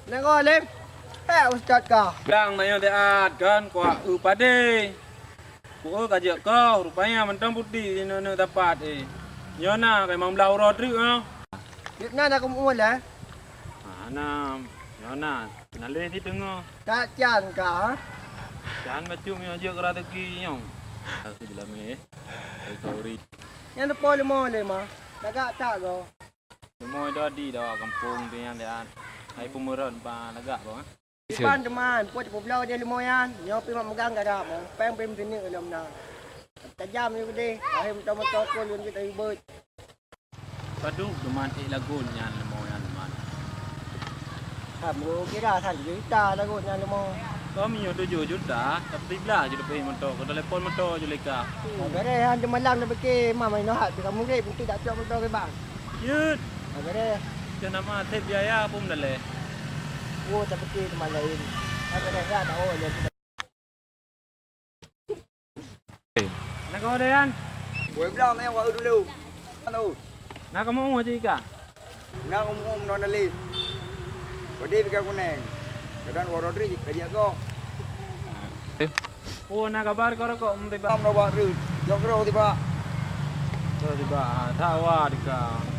Nak kau Alim? Ustaz kau. Bilang nanya teat kan kuat upade. Ku kajak kau rupanya mentang putih di nana tempat Nyona kayak mau belau rodri ah. Nak nak kamu mula? Ana nyona nalih di tengah. Tak can kau. Jangan macam yang ajak kerata nyong. Aku bilang sorry. Yang depan lemah lemah. Agak tak kau. Semua dah di dah kampung tu yang teat. Hai pemeran pa lagak bang. Depan teman, puas belau dia lemah yan. Nyo pi megang garap. Peng pem sini dalam na. Tajam ni gede. Akhir motor ko yun kita ibut. Paduk deman lagun yang lemah yang deman. Kamu kira san juta lagu yang lemah. Kami yang 7 juta, tapi belah je depan motor. Kau telefon motor je leka. Agak han je malam dah fikir mamai no hat kamu ke pintu tak cuak motor ke bang. Yut. Agak Jangan nama tip biaya pun dah le. oh tak fikir teman lain. Agak ya tak oh dia. Nak kau ada yan? Gue bilang yang waktu dulu. Tahu. Nak kamu mau je ika? Nak ngomong non ali. Bodi pikir kuning. Kadang Rodri kerja kau. Oh nak kabar kau tiba. Tam rawat ru. Jok ro tiba. Tiba tawa dika.